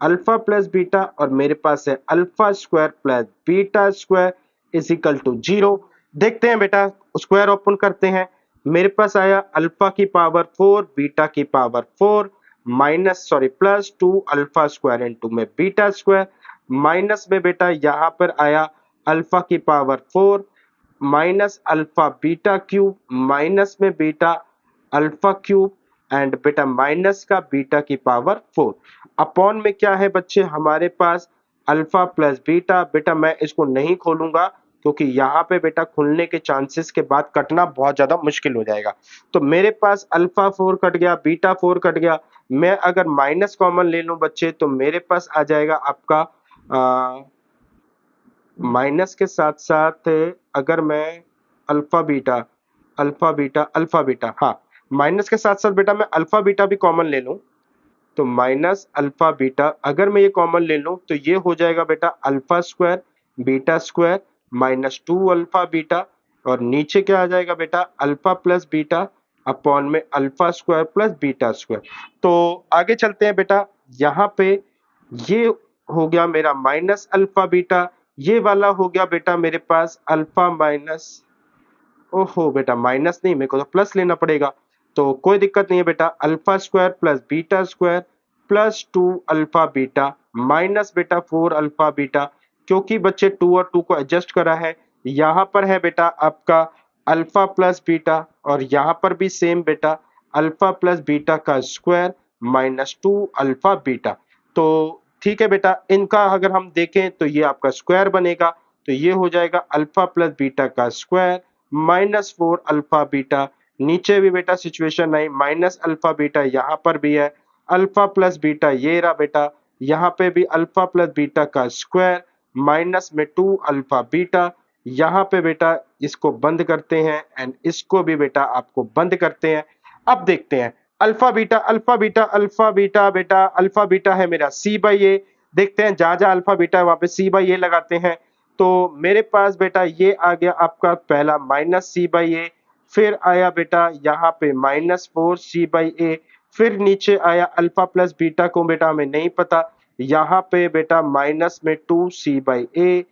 alpha plus beta, और मेरे पास है alpha square plus beta square is equal to 0। देखते हैं बेटा, स्क्वायर ओपन करते हैं, मेरे पास आया अल्फा की पावर 4 बीटा की power 4 minus sorry plus 2 alpha square into में बीटा स्क्वायर, माइनस में बेटा यहाँ पर आया अल्फा की power 4 minus alpha beta cube, minus में बीटा अल्फा क्यूब, एंड बेटा माइनस का बीटा की पावर 4 अपॉन में क्या है बच्चे हमारे पास अल्फा प्लस बीटा। बेटा मैं इसको नहीं खोलूंगा क्योंकि यहाँ पे बेटा खुलने के चांसेस के बाद कटना बहुत ज्यादा मुश्किल हो जाएगा। तो मेरे पास अल्फा 4 कट गया, बीटा 4 कट गया, मैं अगर माइनस कॉमन ले लूं बच्चे तो मेरे पास आ जाएगा आपका माइनस के साथ साथ अगर मैं अल्फा बीटा अल्फा बीटा, हाँ माइनस के साथ साथ बेटा मैं अल्फा बीटा भी कॉमन ले लूं, तो माइनस अल्फा बीटा अगर मैं ये कॉमन ले लूं तो ये हो जाएगा बेटा alpha square beta square minus 2 alpha beta, और नीचे क्या आ जाएगा बेटा अल्फा प्लस बीटा अपॉन में alpha square plus beta square. तो आगे चलते हैं बेटा, यहाँ पे ये हो गया मेरा माइनस अल्फा बीटा, ये वाला हो गया बेटा मेरे पास अल्फा माइनस, ओहो बेटा माइनस नहीं, मेरे को तो प्लस लेना पड़ेगा। तो कोई दिक्कत नहीं है बेटा, alpha square plus beta square plus 2 alpha beta minus बेटा 4 अल्फा बीटा, क्योंकि बच्चे 2 और 2 को एडजस्ट करा है। यहाँ पर है बेटा आपका अल्फा प्लस बीटा, और यहाँ पर भी सेम बेटा अल्फा प्लस बीटा का स्क्वायर माइनस 2 अल्फा बीटा। तो ठीक है बेटा, इनका अगर हम देखें तो ये आपका स्क्वायर बनेगा, तो ये हो जाएगा अल्फा प्लस बीटा का स्क्वायर माइनस 4 अल्फा बीटा। नीचे भी बेटा सिचुएशन आई, माइनस अल्फा बीटा यहाँ पर भी है, अल्फा प्लस बीटा ये रहा बेटा, यहाँ पे भी अल्फा प्लस बीटा का स्क्वायर माइनस में 2 अल्फा बीटा। यहाँ पे बेटा इसको बंद करते हैं एंड इसको भी बेटा आपको बंद करते हैं। अब देखते हैं alpha beta alpha beta alpha beta, बेटा अल्फा बीटा है मेरा सी बाई ए, देखते हैं जहां जहां अल्फा बीटा है वहां पे सी बाई ए लगाते हैं। तो मेरे पास बेटा ये आ गया आपका पहला माइनस सी बाई ए, फिर आया बेटा यहाँ पे माइनस 4c/a, फिर नीचे आया अल्फा प्लस बीटा को बेटा हमें नहीं पता, यहाँ पे बेटा माइनस में 2c/a।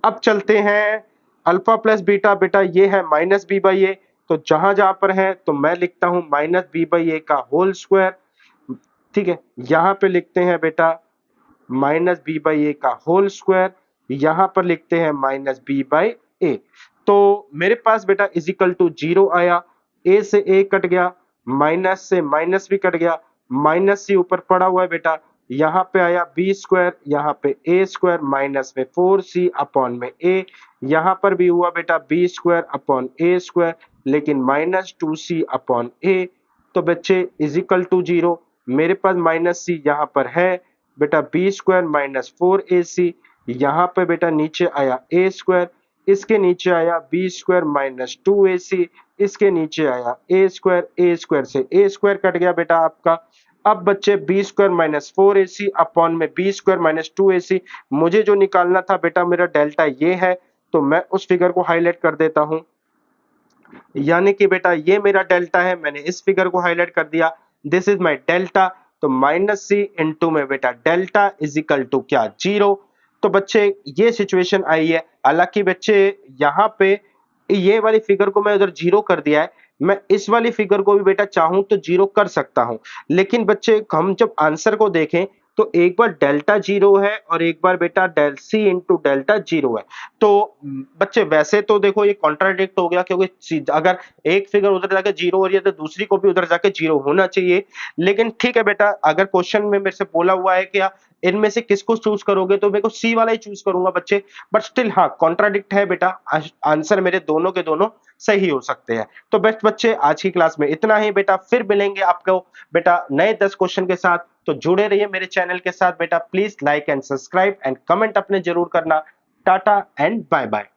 अब चलते हैं अल्फा प्लस बीटा, बेटा ये है माइनस b/a, तो जहां जहां पर है तो मैं लिखता हूं माइनस b/a का होल स्क्वायर, ठीक है। यहाँ पे लिखते हैं बेटा माइनस b/a का होल स्क्वायर, यहाँ पर लिखते हैं माइनस b/a। तो मेरे पास बेटा इजिकल टू 0 आया, a से a कट गया, माइनस से माइनस भी कट गया, माइनस से ऊपर पड़ा हुआ है बेटा, यहाँ पे आया बी स्क्वायर, यहाँ पे a स्क्वायर माइनस में 4c अपॉन में a, यहाँ पर भी हुआ बेटा b square upon a square, लेकिन माइनस 2c अपॉन a। तो बच्चे इजिकल टू 0, मेरे पास माइनस c यहाँ पर है बेटा, बी स्क्वायर माइनस 4ac, यहाँ पे बेटा नीचे आया a स्क्वायर, इसके नीचे आया बी स्क्वायर माइनस 2ac, इसके नीचे आया a स्क्वायर से a स्क्वायर कट गया बेटा आपका। अब बच्चे b square minus 4ac upon में बी स्क्वायर माइनस 2ac, मुझे जो निकालना था बेटा मेरा डेल्टा ये है, तो मैं उस फिगर को हाईलाइट कर देता हूं, यानी कि बेटा ये मेरा डेल्टा है, मैंने इस फिगर को हाईलाइट कर दिया, दिस इज माय डेल्टा। तो माइनस सी इंटू में बेटा डेल्टा इज इक्वल टू क्या, 0। तो बच्चे ये सिचुएशन आई है, हालांकि बच्चे यहाँ पे ये वाली फिगर को मैं उधर 0 कर दिया है, मैं इस वाली फिगर को भी बेटा चाहूं तो 0 कर सकता हूं, लेकिन बच्चे हम जब आंसर को देखें तो एक बार डेल्टा 0 है और एक बार बेटा डेल सी इंटू डेल्टा 0 है। तो बच्चे वैसे तो देखो ये कॉन्ट्राडिक्ट हो गया, क्योंकि अगर एक फिगर उधर जाके 0 हो रही है तो दूसरी को भी उधर जाके 0 होना चाहिए, लेकिन ठीक है बेटा, अगर क्वेश्चन में मेरे से बोला हुआ है कि इनमें से किसको चूज करोगे तो मैं को सी वाला ही चूज करूंगा बच्चे, बट स्टिल हाँ कॉन्ट्राडिक्ट है बेटा, आंसर मेरे दोनों के दोनों सही हो सकते हैं। तो बेस्ट बच्चे आज की क्लास में इतना ही बेटा, फिर मिलेंगे आपको बेटा नए 10 क्वेश्चन के साथ। तो जुड़े रहिए मेरे चैनल के साथ बेटा, please like and subscribe and comment अपने जरूर करना। Tata and bye bye.